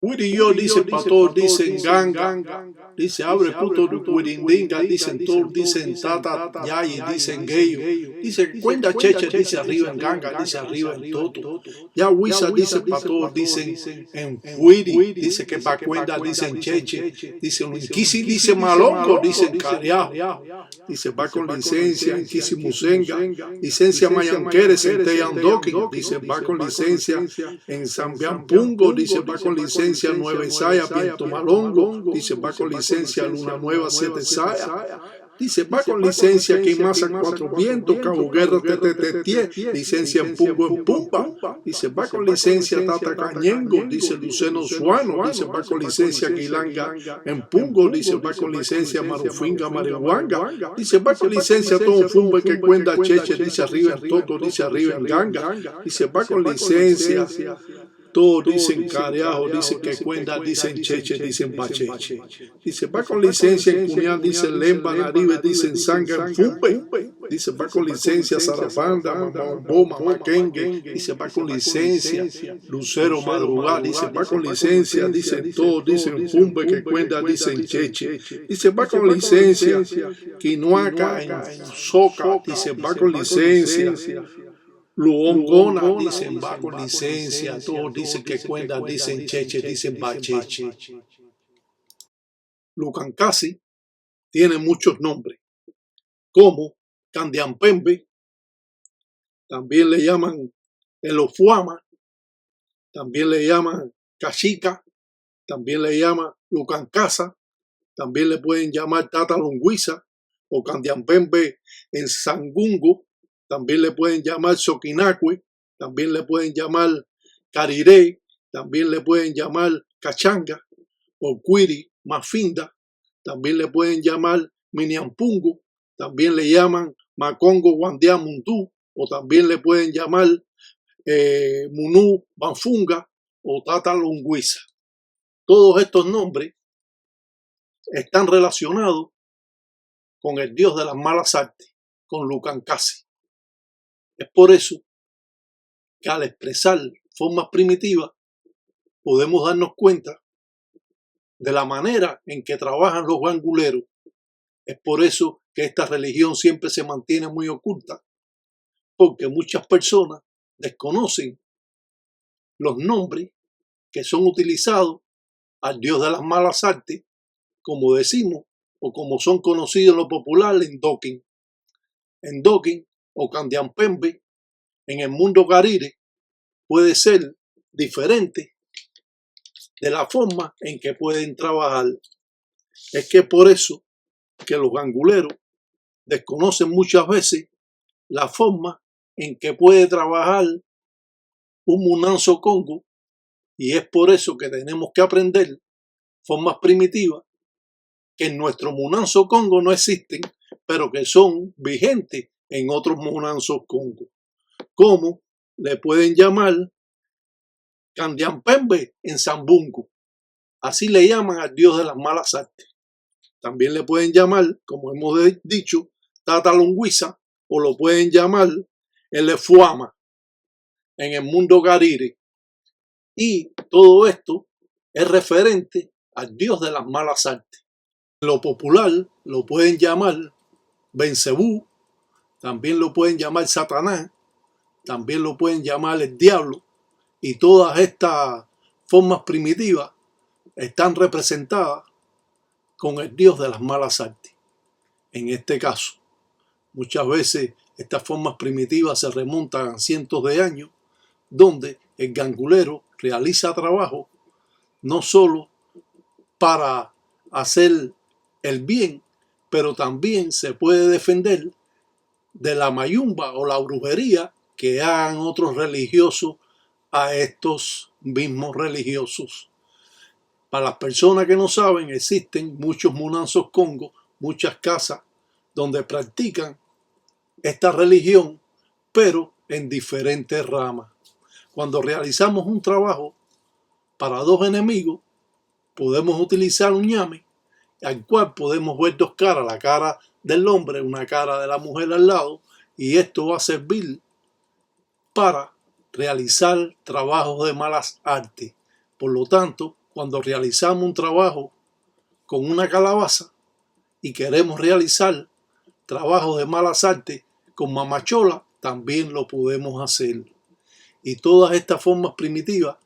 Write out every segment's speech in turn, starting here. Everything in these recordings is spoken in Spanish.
Uriyo dice Pator, dicen Ganga, dice Abre Puto Wirindinga, dicen Tor, dicen Tata Yayi, dicen Geyo, dice Cuenda Cheche, dice arriba en Ganga, dice arriba en Toto. Ya Wisa dice Pator, dicen en Fuiri, dice que pa' Cuenda, dicen Cheche, dice Luinquisi, dice Malongo, dicen Cariajo, dice va con licencia en Kisimusenga, licencia Mayanqueres en Teyandoquín, dice va con licencia en Sambianpungo, dice va con licencia Nueve Saya, Viento Malongo, dice va con licencia Luna Nueva, Siete Saya, dice va con licencia Quimasa, Cuatro Vientos, Cabo Guerra, Tetetetie, licencia en Pungo en Pumba, dice va con licencia Tata Cañengo, dice Luceno Suano, dice va con licencia Quilanga en Pungo, dice va con licencia Marufinga, Marihuanga, dice va con licencia Todo Fumbe que cuenta Cheche, dice arriba en Toto, dice arriba en Ganga, dice va con licencia todos dicen Cariajo, dicen que cuenta, dicen Cheche, dicen Pacheche. Dice, va con licencia en Cunián, dicen Lemba, Naribe, dicen Sanga, Fumbe. Dice, va con licencia Zarafanda, Mamamboma, Maquengue. Dice, va con licencia Lucero Madrugal. Dice, va con licencia, dicen todos, dicen Fumbe, que cuenta, dicen Cheche. Dice, va con licencia Quinoaca en Soca. Dice, va con licencia Luongona, dicen va con licencia, todos dicen que cuenta, dicen Cheche, dicen Bacheche. Lucancasi tiene muchos nombres, como Candiampembe, también le llaman Elofuama, también le llaman Cachica, también le llaman Lucancasa, también le pueden llamar Tata Longüiza o Candiampembe en Sangungo. También le pueden llamar Soquinacue, también le pueden llamar Cariré, también le pueden llamar Cachanga, o Cuiri, Mafinda, también le pueden llamar Miniampungo, también le llaman Macongo Guandia Mundú, o también le pueden llamar Munú Banfunga o Tata Longüiza. Todos estos nombres están relacionados con el dios de las malas artes, con Lucancasi. Es por eso que al expresar formas primitivas podemos darnos cuenta de la manera en que trabajan los ganguleros. Es por eso que esta religión siempre se mantiene muy oculta, porque muchas personas desconocen los nombres que son utilizados al dios de las malas artes, como decimos, o como son conocidos en lo popular en Doquín. En Doquín o Candiampembe, en el mundo carire, puede ser diferente de la forma en que pueden trabajar. Es que por eso que los ganguleros desconocen muchas veces la forma en que puede trabajar un munanzo congo, y es por eso que tenemos que aprender formas primitivas que en nuestro munanzo congo no existen, pero que son vigentes en otros munanzos congo, como le pueden llamar Candiampembe en Zambungo. Así le llaman al dios de las malas artes. También le pueden llamar, como hemos dicho, Tata Longüiza, o lo pueden llamar Elefuama en el mundo carire. Y todo esto es referente al dios de las malas artes. En lo popular lo pueden llamar Bencebú, también lo pueden llamar Satanás, también lo pueden llamar el diablo, y todas estas formas primitivas están representadas con el dios de las malas artes. En este caso, muchas veces estas formas primitivas se remontan a cientos de años, donde el gangulero realiza trabajo no solo para hacer el bien, pero también se puede defender de la mayumba o la brujería que hagan otros religiosos a estos mismos religiosos. Para las personas que no saben, existen muchos munanzos congo, muchas casas donde practican esta religión, pero en diferentes ramas. Cuando realizamos un trabajo para dos enemigos, podemos utilizar un ñame, al cual podemos ver dos caras, la cara del hombre, una cara de la mujer al lado, y esto va a servir para realizar trabajos de malas artes. Por lo tanto, cuando realizamos un trabajo con una calabaza y queremos realizar trabajo de malas artes con mamachola, también lo podemos hacer. Y todas estas formas primitivas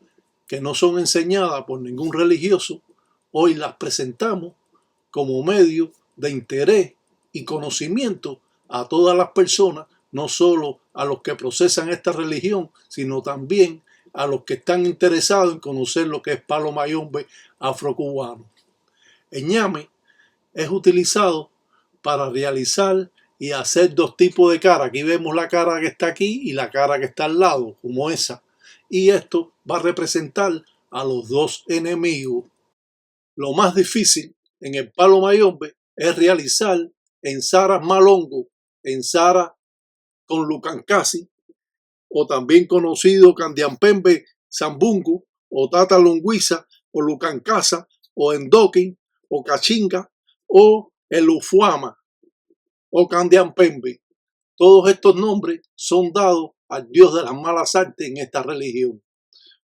que no son enseñadas por ningún religioso, hoy las presentamos como medio de interés y conocimiento a todas las personas, no solo a los que procesan esta religión, sino también a los que están interesados en conocer lo que es palo mayombe afrocubano. El ñame es utilizado para realizar y hacer dos tipos de cara. Aquí vemos la cara que está aquí y la cara que está al lado, como esa. Y esto va a representar a los dos enemigos. Lo más difícil en el palo mayombe es realizar en Sara Malongo, en Sara con Lucancasi, o también conocido Candiampembe Zambungo, o Tata Longüiza, o Lucancasa, o Endokin, o Cachinga, o el Ufuama, o Candiampembe. Todos estos nombres son dados al dios de las malas artes en esta religión.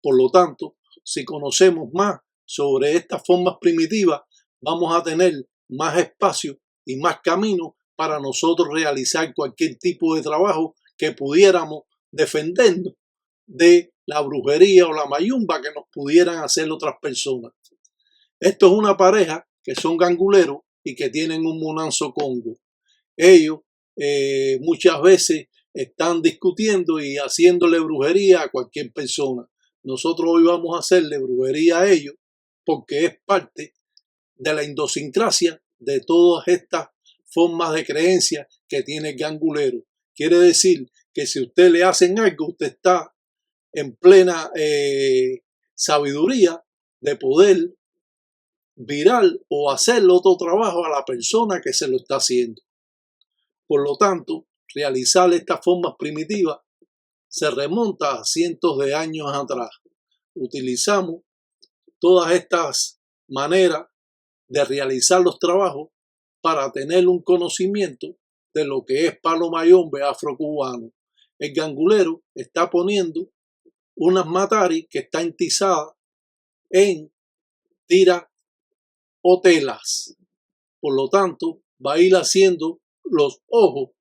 Por lo tanto, si conocemos más sobre estas formas primitivas, vamos a tener más espacio y más camino para nosotros realizar cualquier tipo de trabajo que pudiéramos defendernos de la brujería o la mayumba que nos pudieran hacer otras personas. Esto es una pareja que son ganguleros y que tienen un munanzo congo. Ellos muchas veces están discutiendo y haciéndole brujería a cualquier persona. Nosotros hoy vamos a hacerle brujería a ellos porque es parte de la idiosincrasia de todas estas formas de creencia que tiene el gangulero. Quiere decir que si usted le hacen algo, usted está en plena sabiduría de poder virar o hacerle otro trabajo a la persona que se lo está haciendo. Por lo tanto, realizar estas formas primitivas se remonta a cientos de años atrás. Utilizamos todas estas maneras de realizar los trabajos para tener un conocimiento de lo que es palo mayombe afrocubano. El gangulero está poniendo unas mataris que están tizadas en tira o telas. Por lo tanto, va a ir haciendo los ojos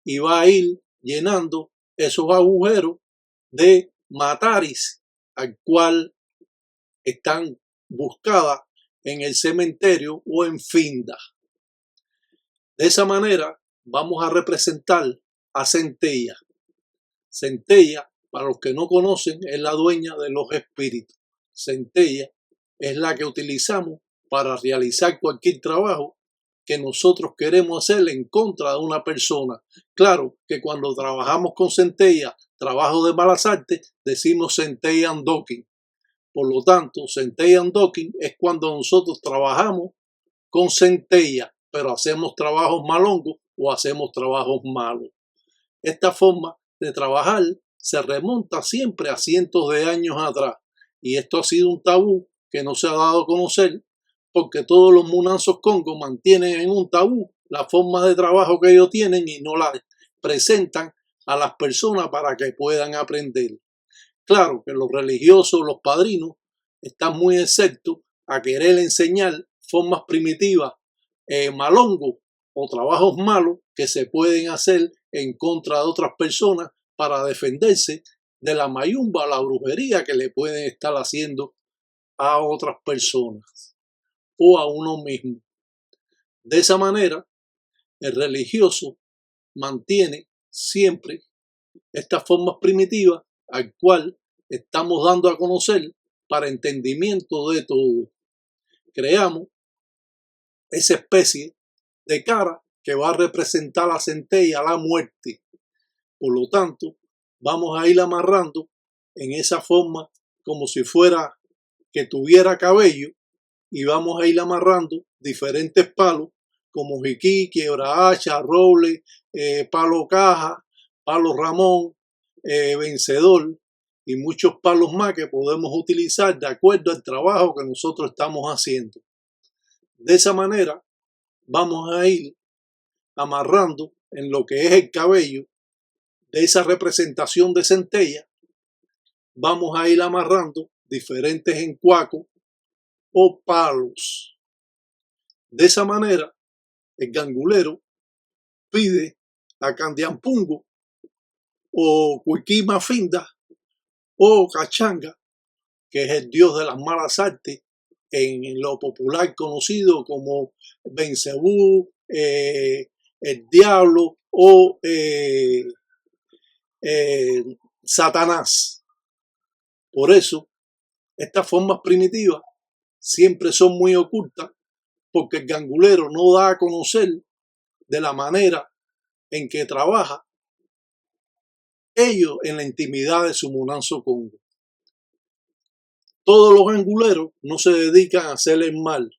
y va a ir llenando esos agujeros de mataris al cual están buscadas en el cementerio o en findas. De esa manera vamos a representar a Centella. Centella, para los que no conocen, es la dueña de los espíritus. Centella es la que utilizamos para realizar cualquier trabajo que nosotros queremos hacer en contra de una persona. Claro que cuando trabajamos con centella, trabajo de malas artes, decimos centella andoking. Por lo tanto, centella andoking es cuando nosotros trabajamos con centella, pero hacemos trabajos malongos o hacemos trabajos malos. Esta forma de trabajar se remonta siempre a cientos de años atrás y esto ha sido un tabú que no se ha dado a conocer porque todos los munanzos congo mantienen en un tabú la forma de trabajo que ellos tienen y no la presentan a las personas para que puedan aprender. Claro que los religiosos, los padrinos, están muy esceptos a querer enseñar formas primitivas, malongo o trabajos malos que se pueden hacer en contra de otras personas para defenderse de la mayumba, la brujería que le pueden estar haciendo a otras personas o a uno mismo. De esa manera, el religioso mantiene siempre estas formas primitivas al cual estamos dando a conocer para entendimiento de todo. Creamos esa especie de cara que va a representar la centella, la muerte. Por lo tanto, vamos a ir amarrando en esa forma como si fuera que tuviera cabello y vamos a ir amarrando diferentes palos como jiquí, quiebra hacha, roble, palo caja, palo ramón, vencedor y muchos palos más que podemos utilizar de acuerdo al trabajo que nosotros estamos haciendo. De esa manera vamos a ir amarrando en lo que es el cabello de esa representación de centella, vamos a ir amarrando diferentes encuacos o palos. De esa manera, el gangulero pide a Candiampungo o Cuiquima Finda o Cachanga, que es el dios de las malas artes, en lo popular conocido como Bencebú, el diablo o Satanás. Por eso, estas formas primitivas siempre son muy ocultas, porque el gangulero no da a conocer de la manera en que trabaja ellos en la intimidad de su Munanzo Congo. Todos los ganguleros no se dedican a hacerles mal.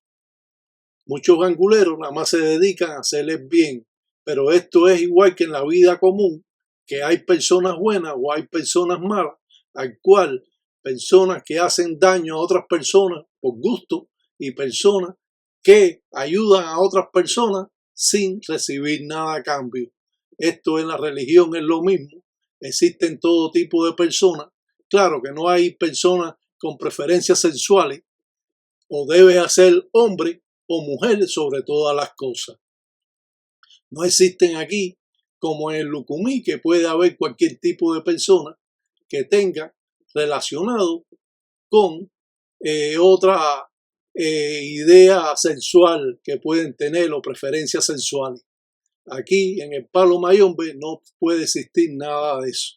Muchos ganguleros nada más se dedican a hacerles bien. Pero esto es igual que en la vida común, que hay personas buenas o hay personas malas, al cual personas que hacen daño a otras personas por gusto y personas que ayudan a otras personas sin recibir nada a cambio. Esto en la religión es lo mismo. Existen todo tipo de personas. Claro que no hay personas con preferencias sexuales, o debe ser hombre o mujer sobre todas las cosas. No existen aquí, como en el Lucumí, que puede haber cualquier tipo de persona que tenga relacionado con otra idea sexual que pueden tener o preferencias sexuales. Aquí en el Palo Mayombe no puede existir nada de eso.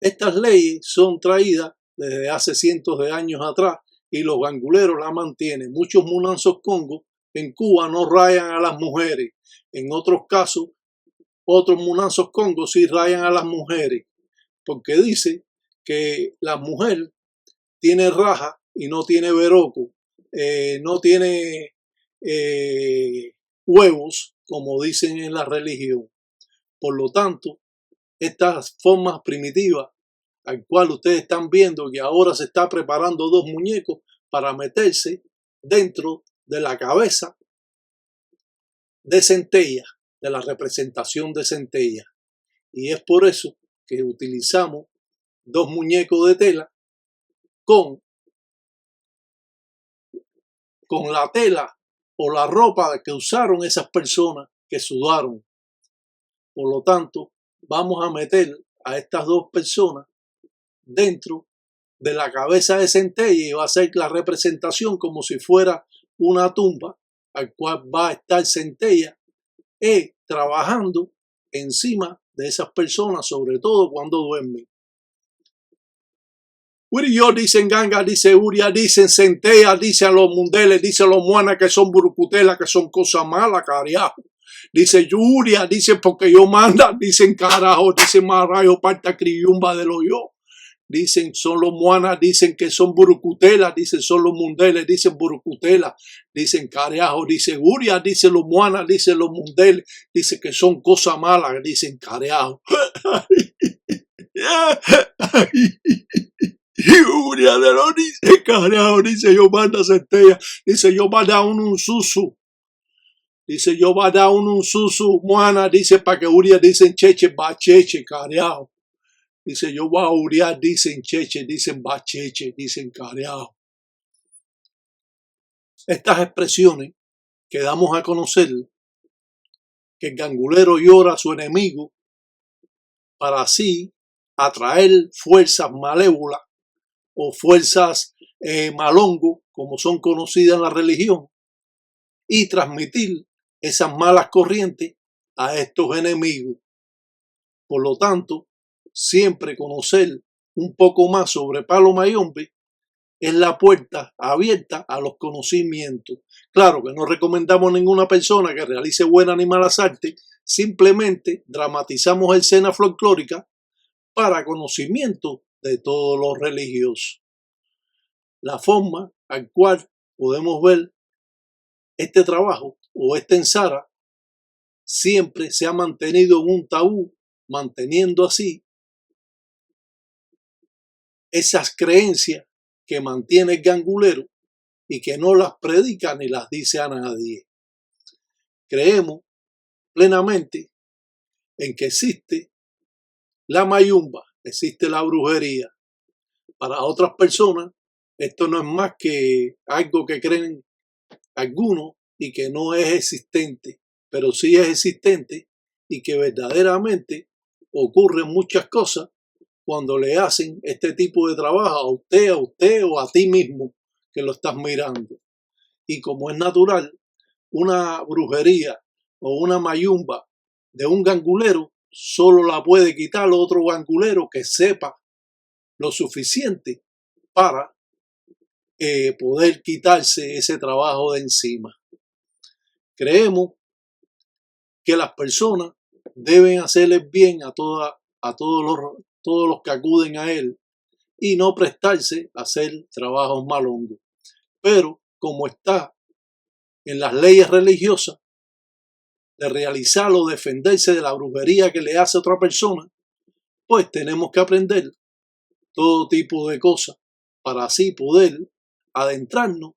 Estas leyes son traídas desde hace cientos de años atrás y los ganguleros la mantienen. Muchos munanzos congos en Cuba no rayan a las mujeres. En otros casos, otros munanzos congos sí rayan a las mujeres, porque dice que la mujer tiene raja y no tiene veroco, no tiene huevos, como dicen en la religión. Por lo tanto, estas formas primitivas, al cual ustedes están viendo que ahora se está preparando dos muñecos para meterse dentro de la cabeza de Centella, de la representación de Centella. Y es por eso que utilizamos dos muñecos de tela con la tela o la ropa que usaron esas personas que sudaron. Por lo tanto, vamos a meter a estas dos personas dentro de la cabeza de Centella y va a ser la representación como si fuera una tumba al cual va a estar Centella trabajando encima de esas personas, sobre todo cuando duermen. Uriyo dicen ganga, dice Uria, dicen Centella, dicen los mundeles, dicen los muanas que son burucutelas, que son cosas malas, carajo. Dice Yuria, dicen porque yo manda, dicen carajo, dicen marayo, parta criyumba de lo yo. Dicen son los muanas, dicen que son burucutelas, dicen son los mundeles, dicen burucutelas, dicen carajo, dice Uria, dicen los muanas, dicen los mundeles, dicen que son cosas malas, dicen carajo. Uria de lo dice carajo, dice yo manda Centella, dice yo manda un susu. Dice yo va a dar un susu, muana, dice para que Uria dicen cheche, bacheche, carajo. Dice yo voy a Uria, dicen cheche, dicen bacheche, dicen carajo. Estas expresiones que damos a conocer que el gangulero llora a su enemigo para así atraer fuerzas malévolas o fuerzas malongo, como son conocidas en la religión, y transmitir esas malas corrientes a estos enemigos. Por lo tanto, siempre conocer un poco más sobre Palo Mayombe es la puerta abierta a los conocimientos. Claro que no recomendamos a ninguna persona que realice buenas ni malas artes, simplemente dramatizamos escenas folclóricas para conocimiento de todos los religiosos. La forma al cual podemos ver este trabajo o esta ensara siempre se ha mantenido en un tabú, manteniendo así esas creencias que mantiene el gangulero y que no las predica ni las dice a nadie. Creemos plenamente en que existe la mayumba, existe la brujería. Para otras personas Esto no es más que algo que creen algunos y que no es existente, pero sí es existente y que verdaderamente ocurren muchas cosas cuando le hacen este tipo de trabajo a usted o a ti mismo que lo estás mirando. Y como es natural, una brujería o una mayumba de un gangulero solo la puede quitar otro gangulero que sepa lo suficiente para poder quitarse ese trabajo de encima. Creemos que las personas deben hacerles bien a todos los que acuden a él y no prestarse a hacer trabajos malongos. Pero como está en las leyes religiosas de realizar o defenderse de la brujería que le hace a otra persona, pues tenemos que aprender todo tipo de cosas para así poder adentrarnos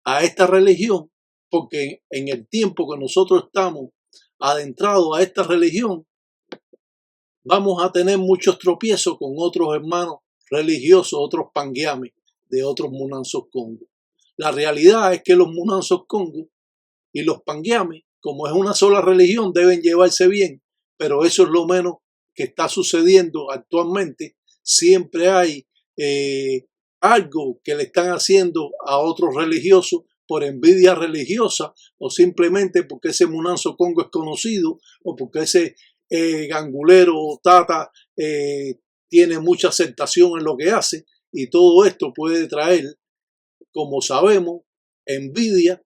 a esta religión, porque en el tiempo que nosotros estamos adentrados a esta religión, vamos a tener muchos tropiezos con otros hermanos religiosos, otros panguiames de otros munanzos congos. La realidad es que los munanzos congos y los panguiames, como es una sola religión, deben llevarse bien, pero eso es lo menos que está sucediendo actualmente. Siempre hay algo que le están haciendo a otros religiosos por envidia religiosa o simplemente porque ese munanzo congo es conocido o porque ese gangulero o tata tiene mucha aceptación en lo que hace, y todo esto puede traer, como sabemos, envidia,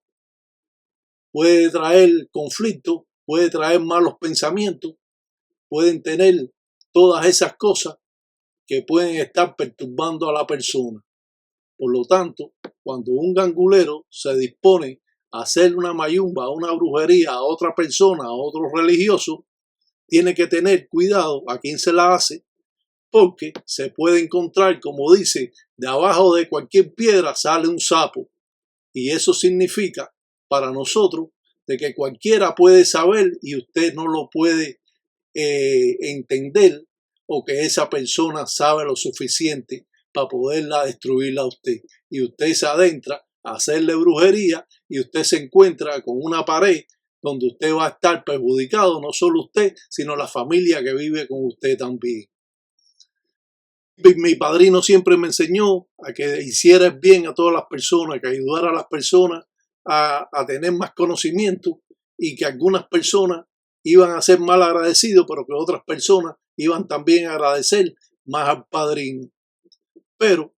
puede traer conflicto, puede traer malos pensamientos, pueden tener todas esas cosas que pueden estar perturbando a la persona. Por lo tanto, cuando un gangulero se dispone a hacer una mayumba, una brujería a otra persona, a otro religioso, tiene que tener cuidado a quién se la hace, porque se puede encontrar, como dice, de abajo de cualquier piedra sale un sapo. Y eso significa para nosotros de que cualquiera puede saber y usted no lo puede entender, o que esa persona sabe lo suficiente para poderla destruirla a usted. Y usted se adentra a hacerle brujería y usted se encuentra con una pared donde usted va a estar perjudicado, no solo usted, sino la familia que vive con usted también. Mi padrino siempre me enseñó a que hiciera el bien a todas las personas, que ayudara a las personas a tener más conocimiento, y que algunas personas iban a ser mal agradecidos, pero que otras personas iban también a agradecer más al padrino. Pero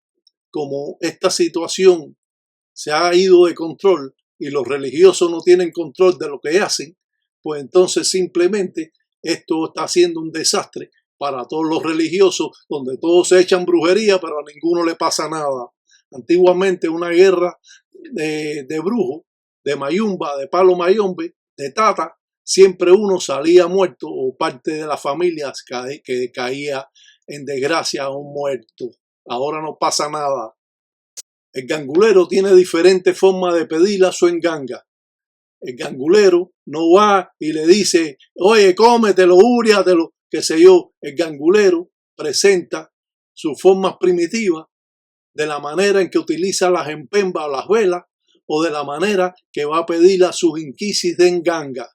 como esta situación se ha ido de control y los religiosos no tienen control de lo que hacen, pues entonces simplemente esto está haciendo un desastre para todos los religiosos, donde todos se echan brujería, pero a ninguno le pasa nada. Antiguamente una guerra de brujos, de mayumba, de palo mayombe, de tata, siempre uno salía muerto o parte de la familia que caía en desgracia a un muerto. Ahora no pasa nada. El gangulero tiene diferentes formas de pedir a su enganga. El gangulero no va y le dice, oye, cómetelo, úriatelo, qué sé yo. El gangulero presenta sus formas primitivas de la manera en que utiliza las empembas o las velas, o de la manera que va a pedir a sus inquisis de enganga.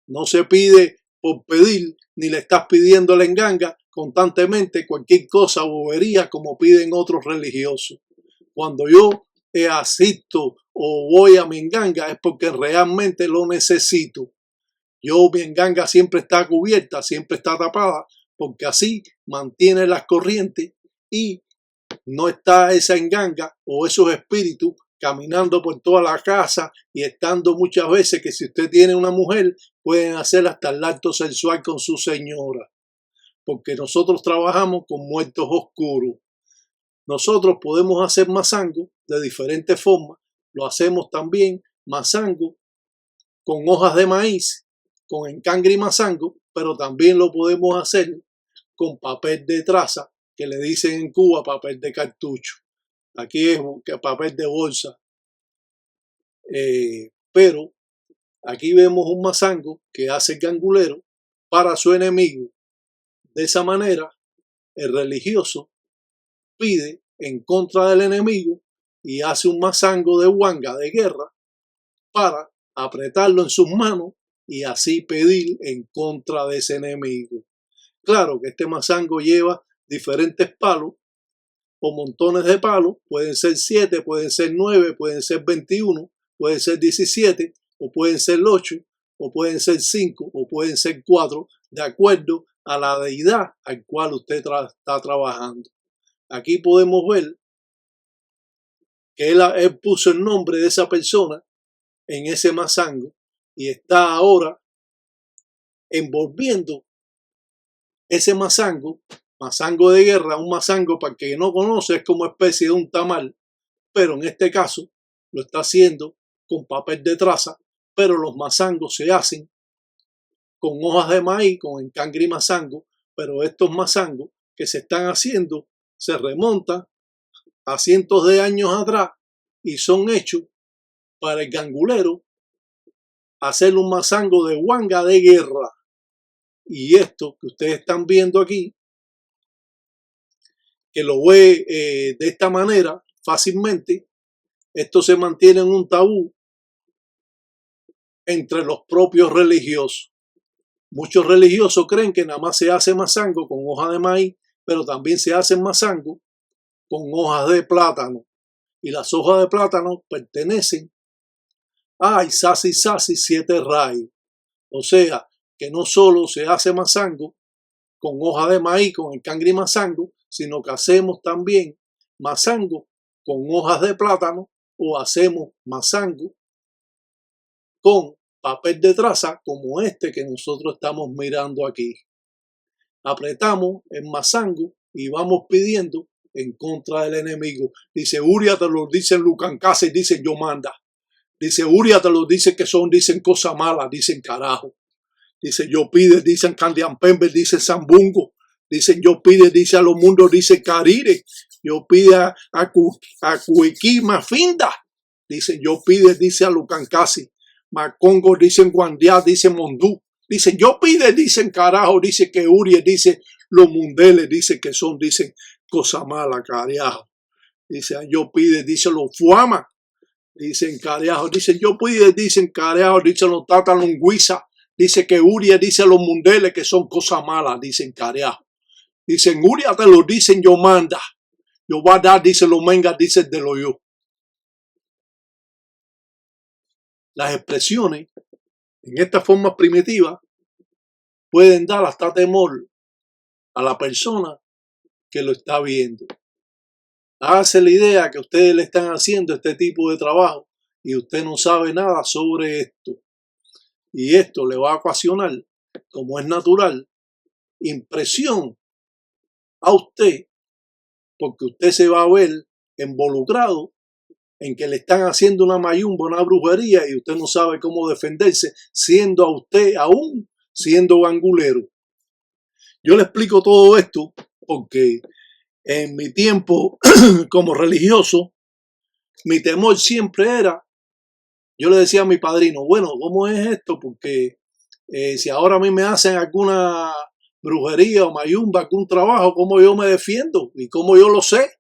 No se pide por pedir, ni le estás pidiendo la enganga constantemente cualquier cosa o bobería como piden otros religiosos. Cuando yo asisto o voy a mi enganga es porque realmente lo necesito. Mi enganga siempre está cubierta, siempre está tapada, porque así mantiene las corrientes y no está esa enganga o esos espíritus caminando por toda la casa y estando muchas veces que si usted tiene una mujer pueden hacer hasta el acto sexual con su señora, porque nosotros trabajamos con muertos oscuros. Nosotros podemos hacer mazango de diferentes formas. Lo hacemos también mazango con hojas de maíz, con encangre y mazango, pero también lo podemos hacer con papel de traza, que le dicen en Cuba papel de cartucho. Aquí es papel de bolsa. Pero aquí vemos un mazango que hace el gangulero para su enemigo. De esa manera, el religioso pide en contra del enemigo y hace un mazango de huanga de guerra para apretarlo en sus manos y así pedir en contra de ese enemigo. Claro que este mazango lleva diferentes palos o montones de palos, pueden ser 7, pueden ser 9, pueden ser 21, pueden ser 17, o pueden ser 8, o pueden ser 5, o pueden ser 4, de acuerdo a la deidad al cual usted está trabajando. Aquí podemos ver que él puso el nombre de esa persona en ese mazango y está ahora envolviendo ese mazango de guerra. Un mazango, para el que no conoce, es como especie de un tamal, pero en este caso lo está haciendo con papel de traza, pero los mazangos se hacen con hojas de maíz, con encangre y mazango, pero estos mazangos que se están haciendo se remontan a cientos de años atrás y son hechos para el gangulero hacer un mazango de huanga de guerra. Y esto que ustedes están viendo aquí, que lo ve de esta manera fácilmente, esto se mantiene en un tabú entre los propios religiosos. Muchos religiosos creen que nada más se hace mazango con hoja de maíz, pero también se hace mazango con hojas de plátano. Y las hojas de plátano pertenecen a Isasi 7 rayos. O sea, que no solo se hace mazango con hoja de maíz, con el cangre y mazango, sino que hacemos también mazango con hojas de plátano o hacemos mazango con papel de traza como este que nosotros estamos mirando aquí. Apretamos el mazango y vamos pidiendo en contra del enemigo. Dice, Uria te lo dicen Lucancase, dicen yo manda. Dice, Uria te lo dicen que son, dicen cosas malas, dicen carajo. Dice, yo pide, dicen Candiampembe, dice Zambungo. Dicen, yo pide, dice a los mundos, dice Carire. Yo pide a Cuiquí Mafinda. Dicen, yo pide, dice a Lucancasi. Macongo, dicen Guandiá, dice Mondú. Dicen, yo pide, dicen carajo, dice que Urie, dice los mundeles, dice que son, dicen cosa mala, carajo. Dice, yo pide, dice los fuama. Dicen carajo, dicen, yo pide, dicen carajo, dicen los tatalungüiza. Dice que Urie, dice los mundeles que son cosas malas, dicen carajo. Dicen, Uria te lo dicen yo manda. Yo va a dar, dice los mengas, dice de lo yo. Las expresiones en esta forma primitiva pueden dar hasta temor a la persona que lo está viendo. Hágase la idea que ustedes le están haciendo este tipo de trabajo y usted no sabe nada sobre esto. Y esto le va a ocasionar, como es natural, impresión a usted, porque usted se va a ver involucrado en que le están haciendo una mayumba, una brujería, y usted no sabe cómo defenderse, siendo a usted aún siendo gangulero. Yo le explico todo esto porque en mi tiempo como religioso, mi temor siempre era, yo le decía a mi padrino, bueno, ¿cómo es esto? Porque si ahora a mí me hacen alguna brujería o mayumba, algún trabajo, ¿cómo yo me defiendo? ¿Y cómo yo lo sé?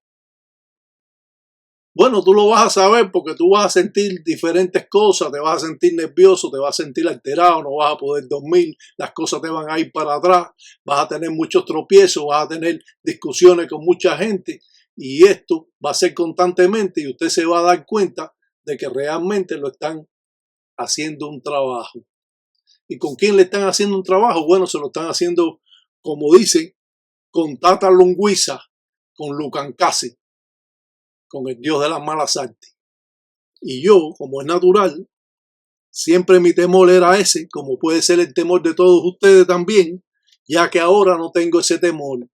Bueno, tú lo vas a saber porque tú vas a sentir diferentes cosas, te vas a sentir nervioso, te vas a sentir alterado, no vas a poder dormir, las cosas te van a ir para atrás, vas a tener muchos tropiezos, vas a tener discusiones con mucha gente y esto va a ser constantemente y usted se va a dar cuenta de que realmente lo están haciendo un trabajo. ¿Y con quién le están haciendo un trabajo? Bueno, se lo están haciendo, como dicen, con Tata Lungüiza, con Lucancasi, con el dios de las malas artes. Y yo, como es natural, siempre mi temor era ese, como puede ser el temor de todos ustedes también, ya que ahora no tengo ese temor.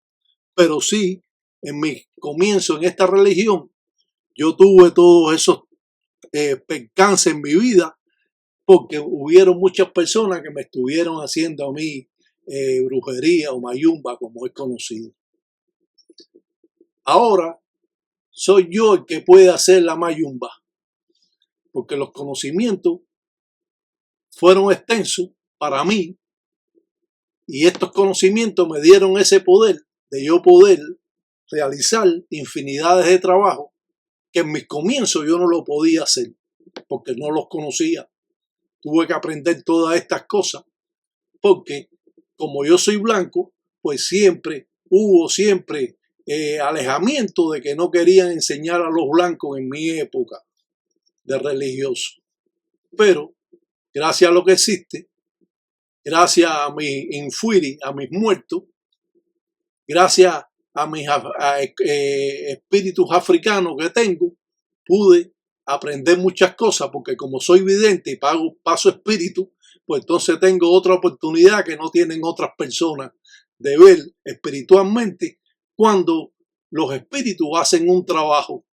Pero sí, en mi comienzo en esta religión, yo tuve todos esos percances en mi vida, porque hubieron muchas personas que me estuvieron haciendo a mí brujería o mayumba, como es conocido. Ahora, soy yo el que puede hacer la mayumba, porque los conocimientos fueron extensos para mí y estos conocimientos me dieron ese poder de yo poder realizar infinidades de trabajos que en mis comienzos yo no lo podía hacer porque no los conocía. Tuve que aprender todas estas cosas porque como yo soy blanco, pues hubo alejamiento de que no querían enseñar a los blancos en mi época de religioso. Pero gracias a lo que existe, gracias a mis infuiri, a mis muertos, gracias a mis espíritus africanos que tengo, pude aprender muchas cosas porque como soy vidente y paso espíritu, pues entonces tengo otra oportunidad que no tienen otras personas de ver espiritualmente cuando los espíritus hacen un trabajo.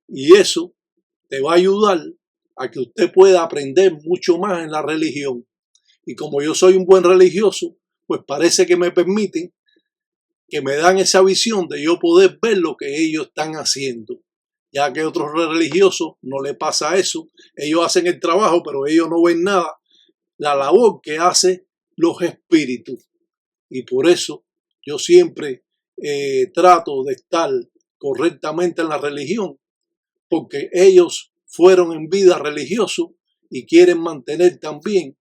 Y eso te va a ayudar a que usted pueda aprender mucho más en la religión. Y como yo soy un buen religioso, pues parece que me permiten, que me dan esa visión de yo poder ver lo que ellos están haciendo. Ya que a otros religiosos no les pasa eso. Ellos hacen el trabajo, pero ellos no ven nada. La labor que hacen los espíritus. Y por eso yo siempre trato de estar correctamente en la religión, porque ellos fueron en vida religiosos y quieren mantener también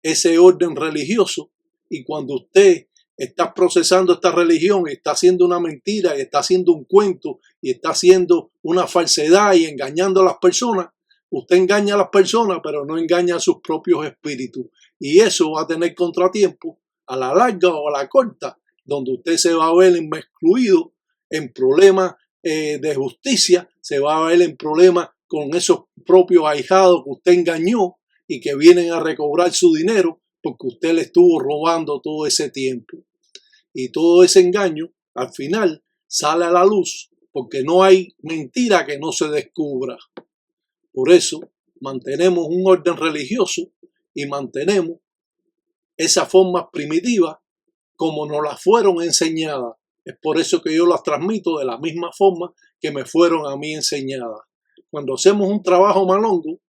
ese orden religioso. Y cuando usted está procesando esta religión y está haciendo una mentira y está haciendo un cuento y está haciendo una falsedad y engañando a las personas, usted engaña a las personas pero no engaña a sus propios espíritus, y eso va a tener contratiempo a la larga o a la corta, donde usted se va a ver excluido en problemas de justicia, se va a ver en problemas con esos propios ahijados que usted engañó y que vienen a recobrar su dinero porque usted le estuvo robando todo ese tiempo. Y todo ese engaño al final sale a la luz porque no hay mentira que no se descubra. Por eso mantenemos un orden religioso y mantenemos esas formas primitivas como nos las fueron enseñadas. Es por eso que yo las transmito de la misma forma que me fueron a mí enseñadas. Cuando hacemos un trabajo malongo,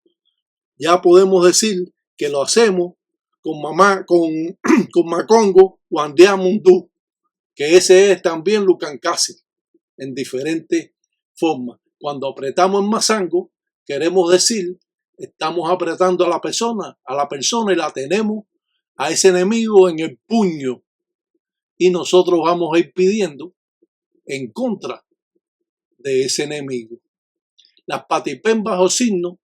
ya podemos decir que lo hacemos con Macongo Wandea Mundú, que ese es también Lucancasi, en diferentes formas. Cuando apretamos en Mazango, queremos decir, estamos apretando a la persona y la tenemos a ese enemigo en el puño. Y nosotros vamos a ir pidiendo en contra de ese enemigo. Las patipembas o signos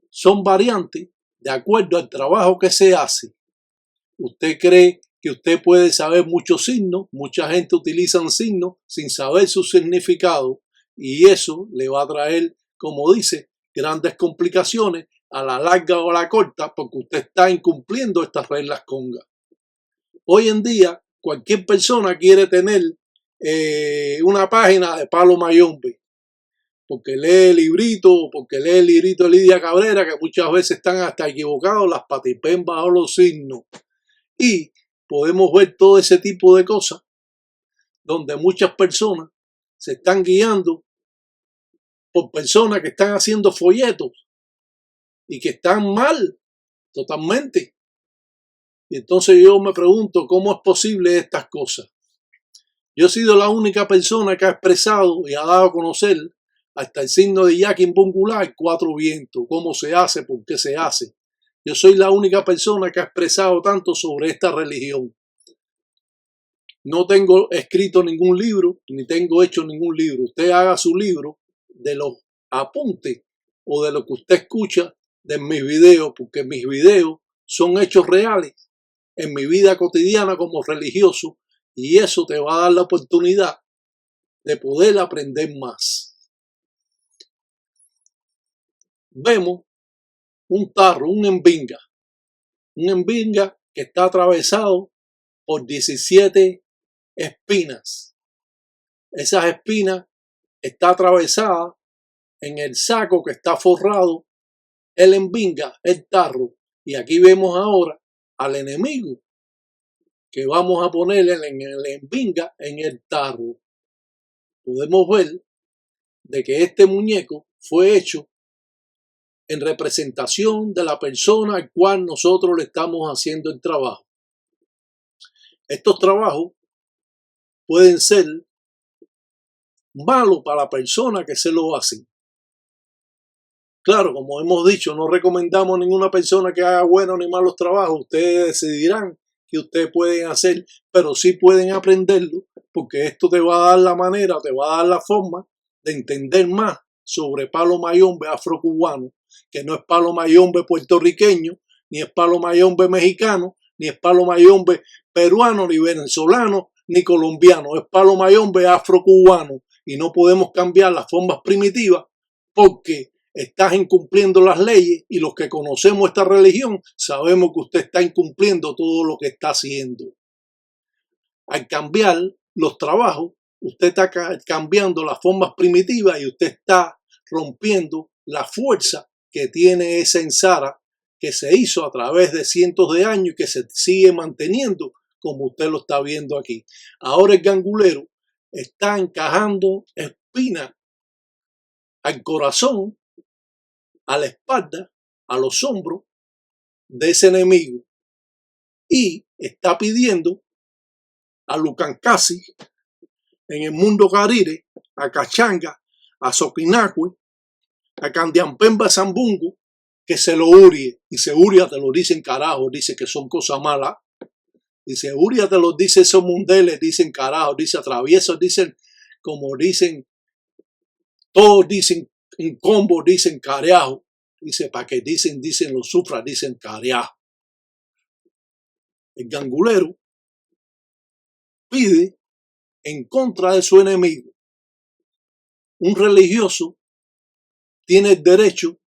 son variantes de acuerdo al trabajo que se hace. Usted cree que usted puede saber muchos signos, mucha gente utiliza signos sin saber su significado, y eso le va a traer, como dice, grandes complicaciones a la larga o a la corta porque usted está incumpliendo estas reglas conga. Hoy en día cualquier persona quiere tener una página de Palo Mayombe porque lee el librito de Lidia Cabrera, que muchas veces están hasta equivocados las patipembas o los signos. Y podemos ver todo ese tipo de cosas donde muchas personas se están guiando por personas que están haciendo folletos y que están mal totalmente. Y entonces yo me pregunto cómo es posible estas cosas. Yo he sido la única persona que ha expresado y ha dado a conocer hasta el signo de Yakin Bungulá, 4 vientos, cómo se hace, por qué se hace. Yo soy la única persona que ha expresado tanto sobre esta religión. No tengo escrito ningún libro, ni tengo hecho ningún libro. Usted haga su libro de los apuntes o de lo que usted escucha de mis videos, porque mis videos son hechos reales en mi vida cotidiana como religioso, y eso te va a dar la oportunidad de poder aprender más. Vemos un tarro, un embinga que está atravesado por 17 espinas. Esas espinas están atravesadas en el saco que está forrado el embinga, el tarro. Y aquí vemos ahora al enemigo que vamos a ponerle en el embinga, en el tarro. Podemos ver de que este muñeco fue hecho en representación de la persona al cual nosotros le estamos haciendo el trabajo. Estos trabajos pueden ser malo para la persona que se lo hace. Claro, como hemos dicho, no recomendamos a ninguna persona que haga buenos ni malos trabajos. Ustedes decidirán que ustedes pueden hacer, pero sí pueden aprenderlo, porque esto te va a dar la manera, te va a dar la forma de entender más sobre palo mayombe afrocubano, que no es palo mayombe puertorriqueño, ni es palo mayombe mexicano, ni es palo mayombe peruano, ni venezolano, ni colombiano. Es palo mayombe afrocubano, y no podemos cambiar las formas primitivas porque estás incumpliendo las leyes, y los que conocemos esta religión sabemos que usted está incumpliendo todo lo que está haciendo. Al cambiar los trabajos, usted está cambiando las formas primitivas y usted está rompiendo la fuerza que tiene esa ensara que se hizo a través de cientos de años y que se sigue manteniendo como usted lo está viendo aquí. Ahora el gangulero está encajando espinas al corazón, a la espalda, a los hombros de ese enemigo, y está pidiendo a Lucancasi en el mundo carire, a Cachanga, a Soquinacue, a Candiampemba Zambungo, que se lo urie. Dice, Uria te lo dicen carajo, dice que son cosas malas. Dice, Uria te lo dice esos mundeles, dicen carajo, dice atraviesos, dicen, como dicen, todos dicen en combo, dicen carajo. Dice, para que dicen los sufras, dicen carajo. El gangulero pide en contra de su enemigo. Un religioso tiene el derecho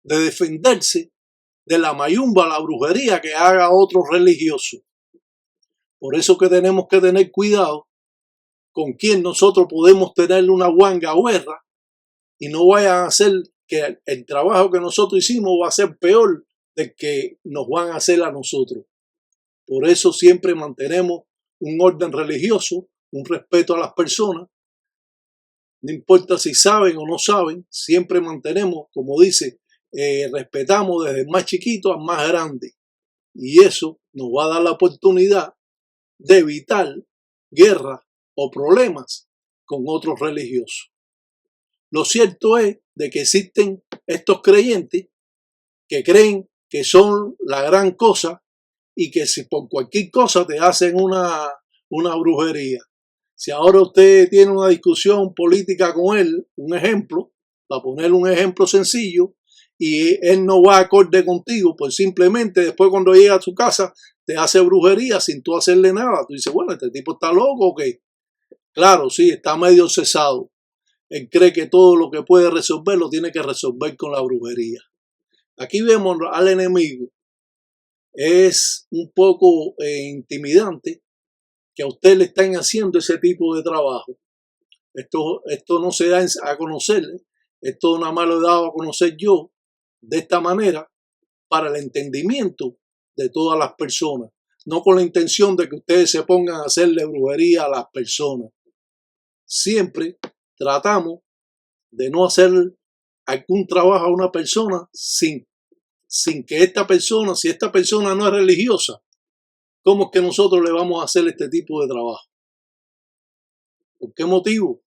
de defenderse de la mayumba, la brujería que haga otro religioso. Por eso que tenemos que tener cuidado con quien nosotros podemos tener una guanga o guerra, y no vayan a hacer que el trabajo que nosotros hicimos va a ser peor del que nos van a hacer a nosotros. Por eso siempre mantenemos un orden religioso, un respeto a las personas. No importa si saben o no saben, siempre mantenemos, como dice, respetamos desde el más chiquito al más grande. Y eso nos va a dar la oportunidad de evitar guerras o problemas con otros religiosos. Lo cierto es de que existen estos creyentes que creen que son la gran cosa y que si por cualquier cosa te hacen una brujería. Si ahora usted tiene una discusión política con él, un ejemplo, para poner un ejemplo sencillo, y él no va acorde contigo, pues simplemente después cuando llega a tu casa te hace brujería sin tú hacerle nada. Tú dices, bueno, este tipo está loco o qué. Claro, sí, está medio cesado. Él cree que todo lo que puede resolver lo tiene que resolver con la brujería. Aquí vemos al enemigo. Es un poco intimidante que a usted le están haciendo ese tipo de trabajo. Esto no se da a conocer. Esto nada más lo he dado a conocer yo de esta manera para el entendimiento de todas las personas. No con la intención de que ustedes se pongan a hacerle brujería a las personas. Siempre tratamos de no hacer algún trabajo a una persona sin que esta persona, si esta persona no es religiosa, ¿cómo es que nosotros le vamos a hacer este tipo de trabajo? ¿Por qué motivo?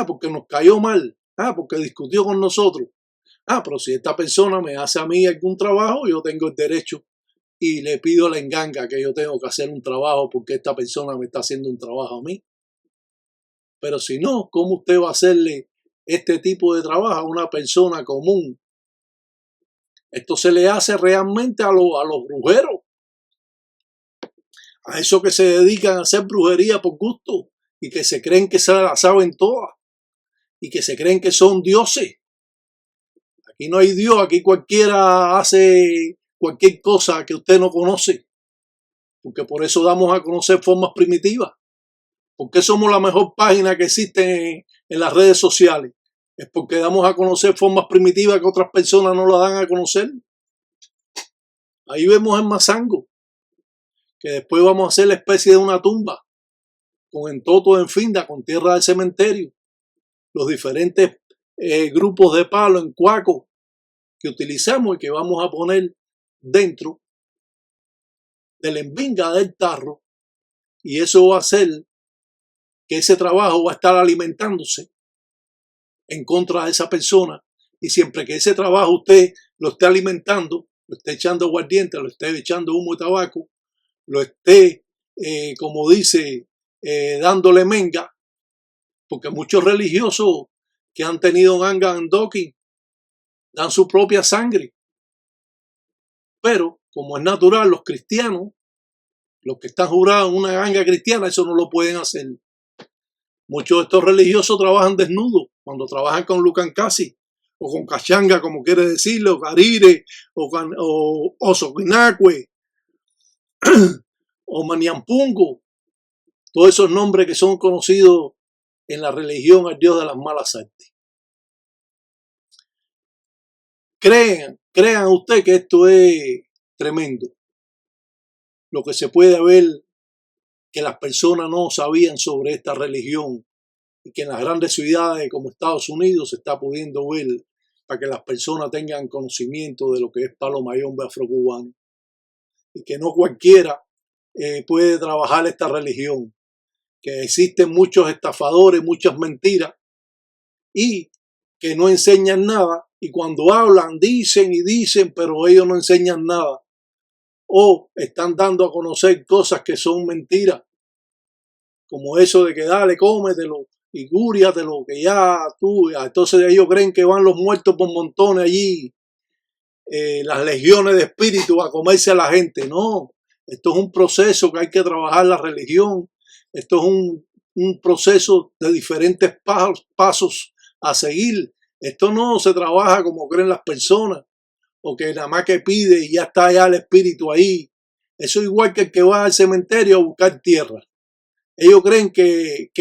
Porque nos cayó mal. Porque discutió con nosotros. Pero si esta persona me hace a mí algún trabajo, yo tengo el derecho y le pido la enganga que yo tengo que hacer un trabajo porque esta persona me está haciendo un trabajo a mí. Pero si no, ¿cómo usted va a hacerle este tipo de trabajo a una persona común? Esto se le hace realmente a los brujeros, a esos que se dedican a hacer brujería por gusto y que se creen que se la saben todas y que se creen que son dioses. Aquí no hay Dios, aquí cualquiera hace cualquier cosa que usted no conoce, porque por eso damos a conocer formas primitivas. ¿Por qué somos la mejor página que existe en las redes sociales? Es porque damos a conocer formas primitivas que otras personas no la dan a conocer. Ahí vemos el mazango, que después vamos a hacer la especie de una tumba, con entoto en finda, con tierra del cementerio, los diferentes grupos de palo en cuaco que utilizamos y que vamos a poner dentro de la envinga del tarro, y eso va a hacer que ese trabajo va a estar alimentándose en contra de esa persona, y siempre que ese trabajo usted lo esté alimentando, lo esté echando aguardiente, lo esté echando humo de tabaco, lo esté, como dice, dándole menga, porque muchos religiosos que han tenido ganga en Doki dan su propia sangre. Pero, como es natural, los cristianos, los que están jurados en una ganga cristiana, eso no lo pueden hacer. Muchos de estos religiosos trabajan desnudos, cuando trabajan con Lucan Casi, o con Cachanga, como quiere decirlo, o Carire, o Soquinacue, o Maniampungo, todos esos nombres que son conocidos en la religión al Dios de las malas artes. Crean usted que esto es tremendo. Lo que se puede ver que las personas no sabían sobre esta religión y que en las grandes ciudades como Estados Unidos se está pudiendo ver para que las personas tengan conocimiento de lo que es palo mayombe afrocubano y que no cualquiera puede trabajar esta religión, que existen muchos estafadores, muchas mentiras y que no enseñan nada, y cuando hablan dicen y dicen, pero ellos no enseñan nada o están dando a conocer cosas que son mentiras, como eso de que dale, cómetelo y cúriatelo, que ya tú, entonces ellos creen que van los muertos por montones allí, las legiones de espíritus a comerse a la gente. No, esto es un proceso que hay que trabajar la religión, esto es un proceso de diferentes pasos a seguir. Esto no se trabaja como creen las personas, o que nada más que pide y ya está ya el espíritu ahí. Eso es igual que el que va al cementerio a buscar tierra. Ellos creen que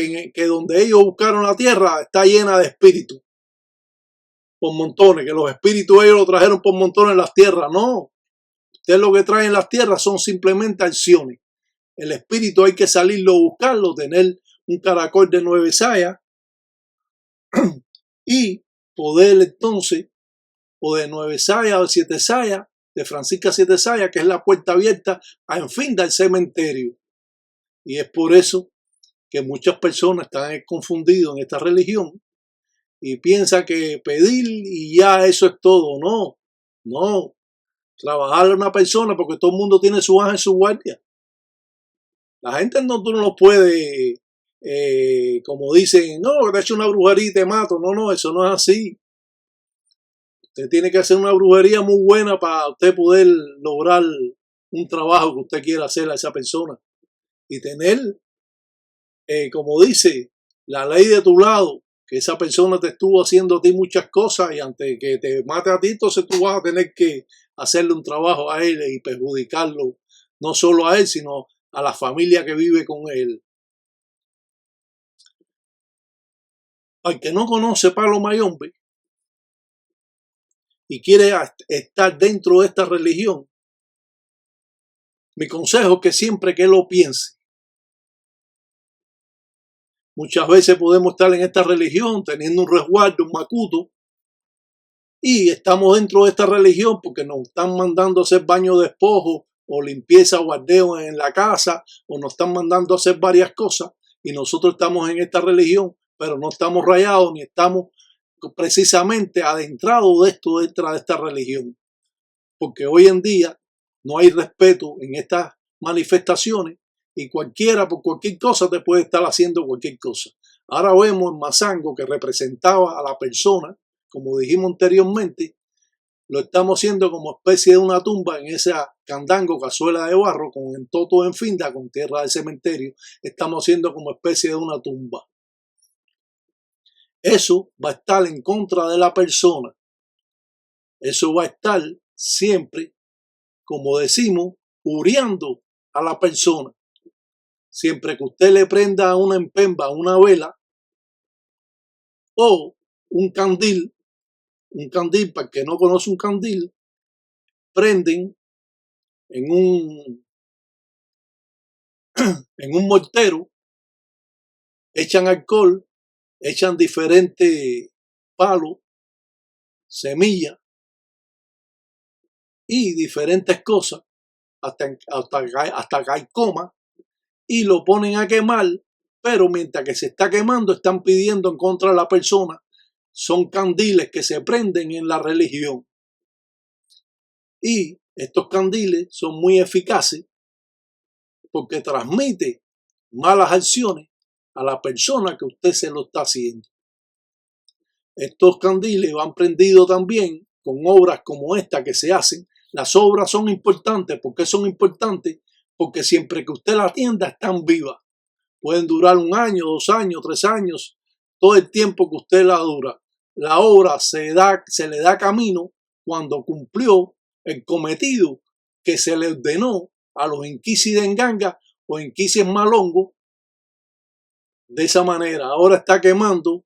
donde ellos buscaron la tierra está llena de espíritus por montones, que los espíritus ellos lo trajeron por montones en las tierras. No, ustedes lo que traen en las tierras son simplemente acciones. El espíritu hay que salirlo a buscarlo, tener un caracol de 9 sayas y poder entonces, o de 9 sayas o 7 sayas, de Francisca 7 sayas, que es la puerta abierta a en fin del cementerio. Y es por eso que muchas personas están confundidos en esta religión y piensan que pedir y ya eso es todo. No, no. Trabajar a una persona, porque todo el mundo tiene su ángel en su guardia. La gente no, tú no lo puedes, como dicen, no, te he hecho una brujería y te mato. No, no, eso no es así. Usted tiene que hacer una brujería muy buena para usted poder lograr un trabajo que usted quiera hacer a esa persona. Y tener, como dice, la ley de tu lado, que esa persona te estuvo haciendo a ti muchas cosas y antes que te mate a ti, entonces tú vas a tener que hacerle un trabajo a él y perjudicarlo, no solo a él, sino a la familia que vive con él. Al que no conoce palo mayombe y quiere estar dentro de esta religión, mi consejo es que siempre que lo piense, muchas veces podemos estar en esta religión teniendo un resguardo, un macuto, y estamos dentro de esta religión porque nos están mandando a hacer baño de despojo o limpieza o guardeo en la casa, o nos están mandando a hacer varias cosas, y nosotros estamos en esta religión, pero no estamos rayados ni estamos precisamente adentrados dentro de esta religión. Porque hoy en día no hay respeto en estas manifestaciones y cualquiera por cualquier cosa te puede estar haciendo cualquier cosa. Ahora vemos en Mazango, que representaba a la persona, como dijimos anteriormente, lo estamos haciendo como especie de una tumba en esa candango, cazuela de barro, con el toto en finda, con tierra del cementerio. Estamos haciendo como especie de una tumba. Eso va a estar en contra de la persona. Eso va a estar siempre, como decimos, uriando a la persona. Siempre que usted le prenda una empemba, una vela o un candil, para el que no conoce un candil, prenden en un mortero, echan alcohol, echan diferentes palos, semillas y diferentes cosas hasta que hay coma, y lo ponen a quemar, pero mientras que se está quemando están pidiendo en contra de la persona son candiles que se prenden en la religión. Y estos candiles son muy eficaces porque transmiten malas acciones a la persona que usted se lo está haciendo. Estos candiles van prendidos también con obras como esta que se hacen. Las obras son importantes. ¿Por qué son importantes? Porque siempre que usted la atienda están vivas. Pueden durar 1 año, 2 años, 3 años, todo el tiempo que usted la dura. La obra se le da camino cuando cumplió el cometido que se le ordenó a los inquisis de Enganga o inquisis malongos. De esa manera, ahora está quemando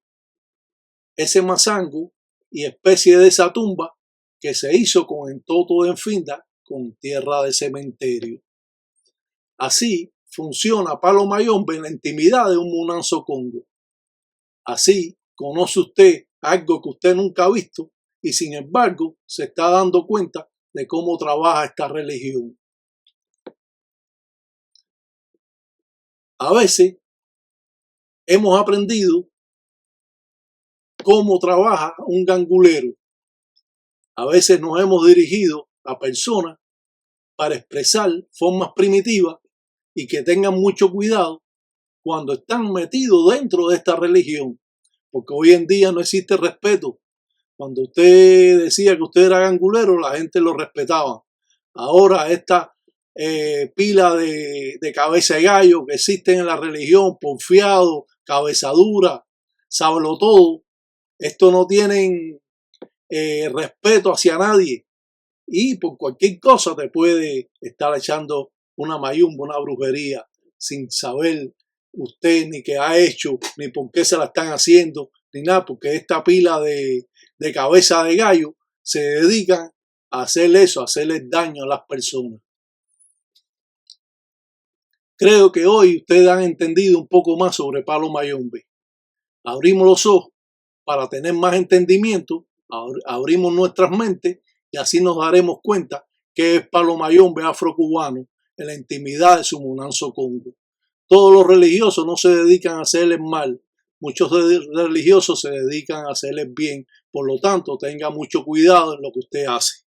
ese mazango y especie de esa tumba que se hizo con entoto de enfinda con tierra de cementerio. Así funciona Palo Mayombe en la intimidad de un Munanzo Congo. Así conoce usted algo que usted nunca ha visto y sin embargo se está dando cuenta de cómo trabaja esta religión. A veces hemos aprendido cómo trabaja un gangulero. A veces nos hemos dirigido a personas para expresar formas primitivas y que tengan mucho cuidado cuando están metidos dentro de esta religión, porque hoy en día no existe respeto. Cuando usted decía que usted era gangulero, la gente lo respetaba. Ahora esta pila de cabeza de gallo que existen en la religión, porfiado, cabeza dura, sábelo todo, esto no tienen respeto hacia nadie y por cualquier cosa te puede estar echando una mayumba, una brujería sin saber usted ni qué ha hecho, ni por qué se la están haciendo, ni nada, porque esta pila de cabeza de gallo se dedican a hacer eso, a hacerle daño a las personas. Creo que hoy ustedes han entendido un poco más sobre Palo Mayombe. Abrimos los ojos para tener más entendimiento, abrimos nuestras mentes y así nos daremos cuenta que es Palo Mayombe afrocubano en la intimidad de su Munanzo Congo. Todos los religiosos no se dedican a hacerles mal, muchos religiosos se dedican a hacerles bien, por lo tanto tenga mucho cuidado en lo que usted hace.